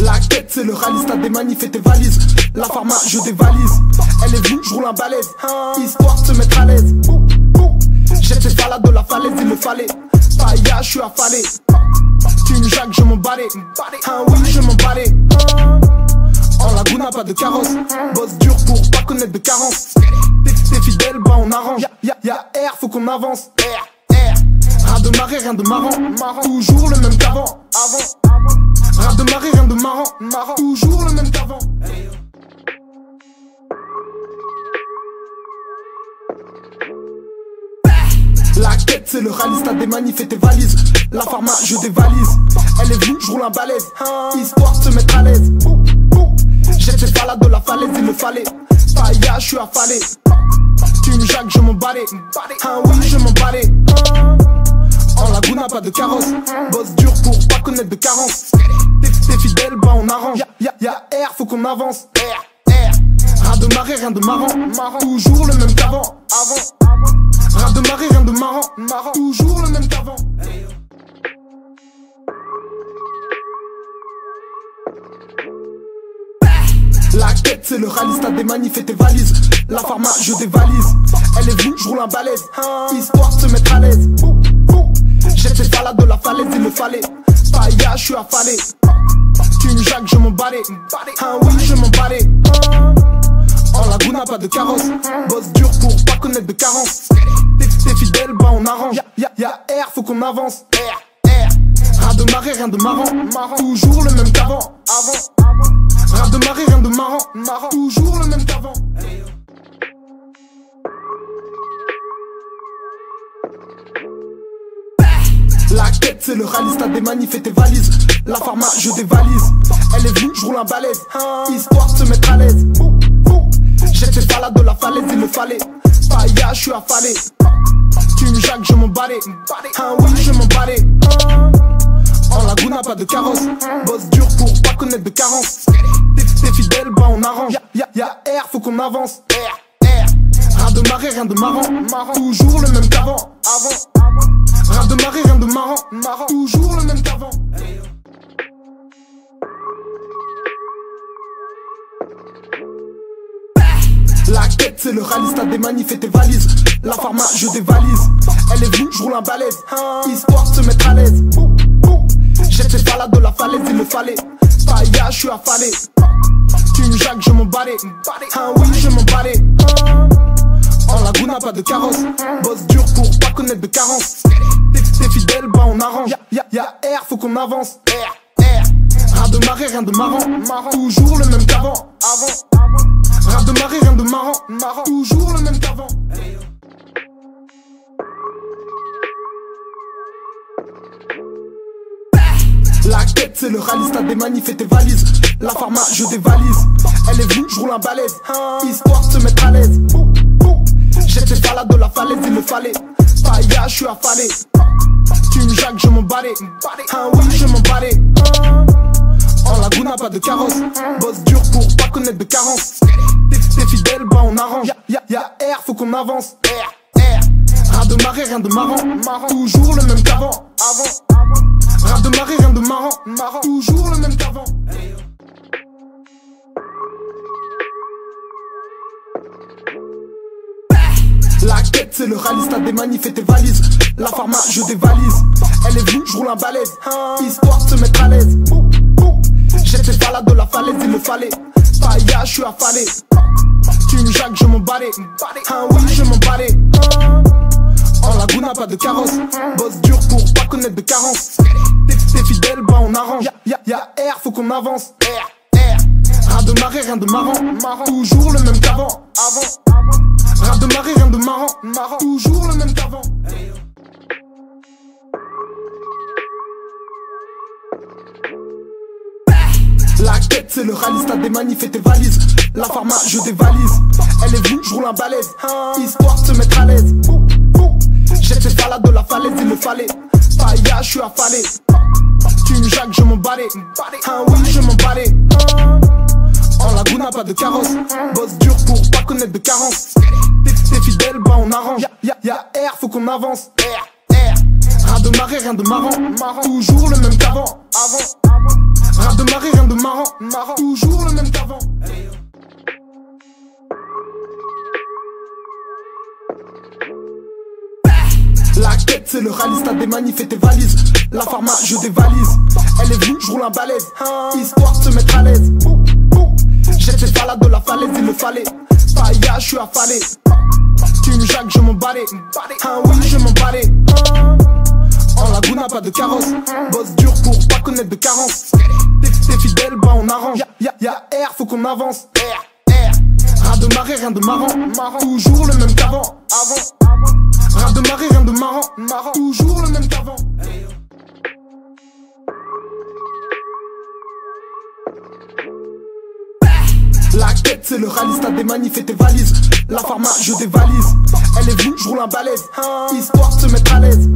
La quête c'est le rallye, t'as des manifs et tes valises. La pharma je dévalise. Elle est venue, je roule un balèze, histoire de se mettre à l'aise. Jette cette salade de la falaise, il le fallait. Païa, je suis affalé. Tu me jacques, je m'en balais. Oui, je m'en balais. En Laguna, pas de carrosse. Bosse dur pour pas connaître de carence. T'es fidèle, bah on arrange. Y'a R, faut qu'on avance. Ras de marée, rien de marrant. Toujours le même qu'avant. Ras de marée, rien de marrant. Toujours le même qu'avant. La quête c'est le rallye, t'as des manifs et tes valises. La pharma je dévalise. Elle est venue, je roule un balèze, histoire de se mettre à l'aise. Jette cette salade de la falaise, il le fallait. Païa, je suis affalé. Tu me jacques, je m'en balais. Oui, je m'en balais. En Laguna, pas de carrosse. Bosse dur pour pas connaître de carence. T'es fidèle, bah on arrange. Y'a R, faut qu'on avance. Ras de marée, rien de marrant. Toujours le même qu'avant. Ras de marée, rien de marrant. Toujours le même qu'avant. La quête c'est le rallye, t'as des manifs et tes valises. La pharma je dévalise. Elle est venue, je roule un balèze, histoire de se mettre à l'aise. Jette cette salade de la falaise, il le fallait. Païa, je suis affalé. Tu me jacques, je m'en balais. Oui, je m'en balais. En Laguna, pas de carrosse. Bosse dur pour pas connaître de carence. T'es fidèle, bah on arrange. Y'a R, faut qu'on avance. Ras de marée, rien de marrant. Toujours le même qu'avant. Ras de marée, rien de marrant. Toujours le même qu'avant. La quête c'est le rallye, t'as des manifs et tes valises. La pharma je dévalise. Elle est venue, je roule un balèze, histoire de se mettre à l'aise. Jette cette salade de la falaise, il le fallait. Païa, je suis affalé. Tu me jacques, je m'en balais. Oui, je m'en balais. En Laguna, pas de carrosse. Bosse dur pour pas connaître de carence. T'es fidèle, bah on arrange. Y'a R, faut qu'on avance. Ras de marée, rien de marrant. Toujours le même qu'avant. Ras de marée, rien de marrant. Toujours le même qu'avant. La quête c'est le rallye, t'as des manifs et tes valises. La pharma je dévalise. Elle est venue, je roule un balèze, histoire de se mettre à l'aise. Jette cette salade de la falaise, il le fallait. Païa, je suis affalé. Tu me jacques, je m'en balais. Oui, je m'en balais. En Laguna, pas de carrosse. Bosse dur pour pas connaître de carence. T'es fidèle, bah on arrange. Y'a R, faut qu'on avance. Ras de marée, rien de marrant. Toujours le même qu'avant. Ras de marée, rien de marrant. Toujours le même qu'avant. La quête c'est le rallye, t'as des manifs et tes valises. La pharma je dévalise. Elle est venue, je roule un balèze, histoire de se mettre à l'aise. Jette cette salade de la falaise, il le fallait. Païa, je suis affalé. Tu me jacques, je m'en balais. Oui, je m'en balais. En Laguna, pas de carrosse. Bosse dur pour pas connaître de carence. T'es fidèle, bah on arrange. Y'a R, faut qu'on avance. Ras de marée, rien de marrant. Toujours le même qu'avant. Ras de marée, rien de marrant. Toujours le même qu'avant. La quête c'est le rallye, t'as des manifs et tes valises. La pharma je dévalise. Elle est venue, je roule un balèze, histoire de se mettre à l'aise. Jette cette salade de la falaise, il le fallait. Païa, je suis affalé. Tu me jacques, je m'en balais. Oui, je m'en balais. En Laguna, pas de carrosse. Bosse dur pour pas connaître de carence. T'es fidèle, bah on arrange. Y'a R, faut qu'on avance. Ras de marée, rien de marrant. Toujours le même qu'avant. Ras de marée, rien de marrant. Toujours le même qu'avant. La quête c'est le rallye, t'as des manifs et tes valises. La pharma je dévalise. Elle est venue, je roule un balèze, histoire de se mettre à l'aise. Jette cette salade de la falaise, il le fallait. Païa, je suis affalé. Tu me jacques, je m'en balais. Oui, je m'en balais. En Laguna, pas de carrosse. Bosse dur pour pas connaître de carence. T'es fidèle, bah on arrange. Y'a R, faut qu'on avance. Ras de marée, rien de marrant. Toujours le même qu'avant. Ras de marée, rien de marrant, toujours le même qu'avant. La quête c'est le rallye, t'as des manifs et tes valises. La pharma je dévalise. Elle est venue, je roule un balèze, histoire de se mettre à l'aise. J'ai tes salades de la falaise, il le fallait. Païa, je suis affalé. Tu me jacques, je m'en balais. Oui, je m'en balais. En Laguna, pas de carrosse. Bosse dur pour pas connaître de carence. T'es fidèle, bah on arrange. Y'a R, faut qu'on avance. Ras de marée, rien de marrant. Toujours le même qu'avant. Ras de marée, rien de marrant. Toujours le même qu'avant. La quête c'est le rallye, t'as des manifs et tes valises. La pharma je dévalise. Elle est venue, je roule un balèze, histoire de se mettre à l'aise.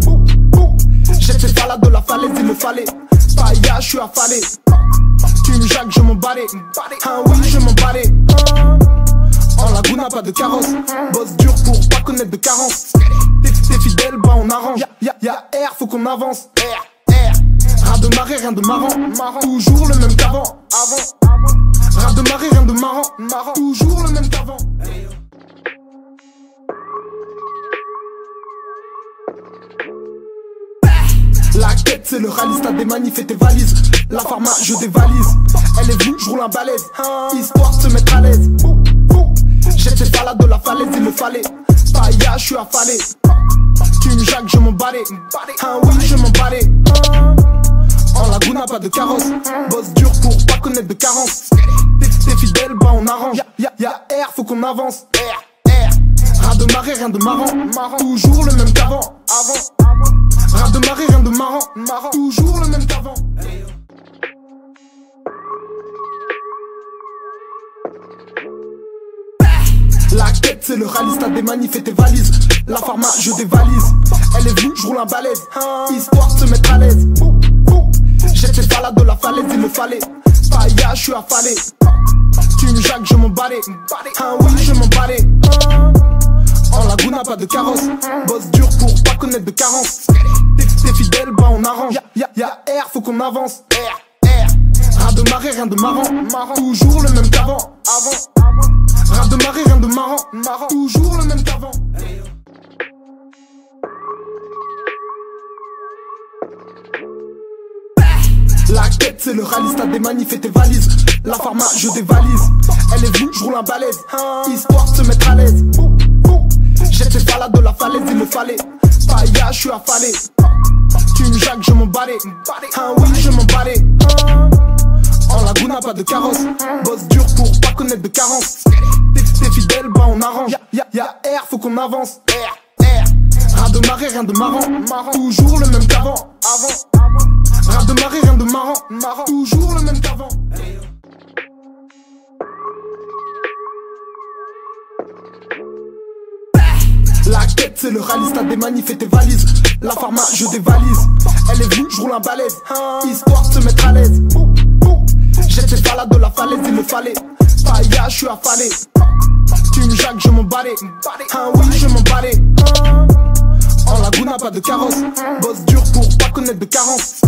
J'ai tes salades de la falaise, il le fallait. Païa, je suis affalé. Tu me jacques, je m'en balais. Oui, je m'en balais. En Laguna, pas de carrosse. Bosse dur pour pas connaître de carence. T'es fidèle, bah on arrange. Y'a R, faut qu'on avance. Ras de marée, rien de marrant. Toujours le même qu'avant. Ras de marée, rien de marrant. Toujours le même qu'avant. La quête c'est le rallye, t'as des manifs et tes valises. La pharma je dévalise. Elle est venue, je roule un balèze, histoire de se mettre à l'aise. J'ai tes salades de la falaise, il le fallait. Païa, je suis affalé. Tu me jacques, je m'en balais. Oui, je m'en balais. En Laguna, pas de carrosse. Bosse dur pour pas connaître de carence. T'es fidèle, bah on arrange. Y'a R, faut qu'on avance. Ras de marée, rien de marrant. Toujours le même qu'avant. Ras de marée, rien de marrant. Toujours le même qu'avant. La quête c'est le rallye, t'as des manifs et tes valises. La pharma je dévalise. Elle est venue, je roule un balèze, histoire de se mettre à l'aise. J'ai tes salades de la falaise, il le fallait. Païa, je suis affalé. Tu me jacques, je m'en balais. Oui, je m'en balais. En Laguna, pas de carrosse. Bosse dur pour pas connaître de carence. T'es fidèle, bah on arrange. Y'a R, faut qu'on avance. Ras de marée, rien de marrant. Toujours le même qu'avant. Ras de marée, rien de marrant. Toujours le même qu'avant. La quête c'est le rallye, t'as des manifs et tes valises. La pharma je dévalise. Elle est venue, je roule un balèze, histoire de se mettre à l'aise. J'ai tes salades de la falaise, il le fallait. Païa, je suis affalé. Tu me jacques, je m'en balais. Oui, je m'en balais. En Laguna, pas de carrosse. Bosse dur pour pas connaître de carence. T'es fidèle, bah on arrange. Y'a R, faut qu'on avance. Ras de marée, rien de marrant. Toujours le même qu'avant. Ras de marée, rien de marrant. Toujours le même qu'avant. La quête c'est le rallye, t'as des manifs et tes valises. La pharma je dévalise. Elle est venue, je roule un balèze, histoire de se mettre à l'aise. J'ai tes salades de la falaise, il le fallait. Païa, je suis affalé. Tu me jacques, je m'en balais. Oui, je m'en balais. En Laguna, pas de carrosse. Bosse dur pour pas connaître de carence.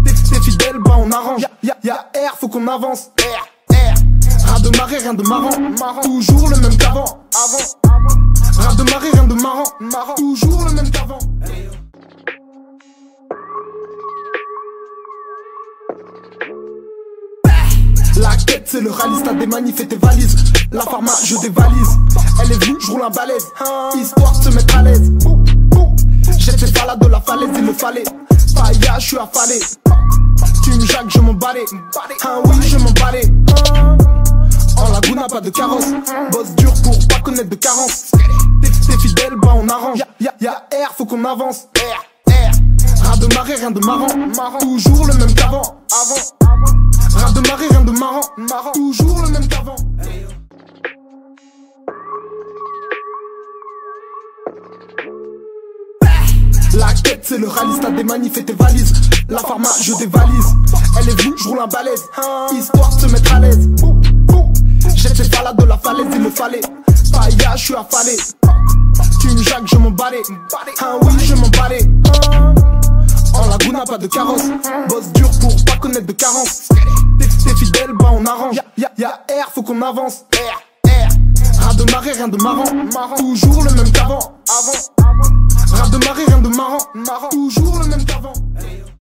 T'es fidèle, bah on arrange. Y'a R, faut qu'on avance. Ras de marée, rien de marrant. Toujours le même qu'avant. Ras de marée, rien de marrant. Toujours le même qu'avant. La quête c'est le rallye, t'as des manifs et tes valises. La pharma je dévalise. Elle est venue, je roule un balèze, histoire de se mettre à l'aise. J'ai tes salades de la falaise, il le fallait. Païa, je suis affalé. Tu me jacques, je m'en balais. Oui, je m'en balais. En Laguna, pas de carrosse. Bosse dur pour pas connaître de carence. T'es fidèle, bah on arrange. Y'a R, faut qu'on avance. Ras de marée, rien de marrant. Toujours le même qu'avant. Ras de marée, rien de marrant. Toujours le même qu'avant. La quête c'est le rallye, t'as des manifs et tes valises. La pharma je dévalise. Elle est venue, je roule un balèze, histoire de se mettre à l'aise. J'ai tes salades de la falaise, il le fallait. Païa, je suis affalé. Tu me jacques, je m'en balais. Oui, je m'en balais. En Laguna, pas de carrosse. Bosse dur pour pas connaître de carence. qu'on avance. Ras de marée, rien de marrant. Toujours le même qu'avant.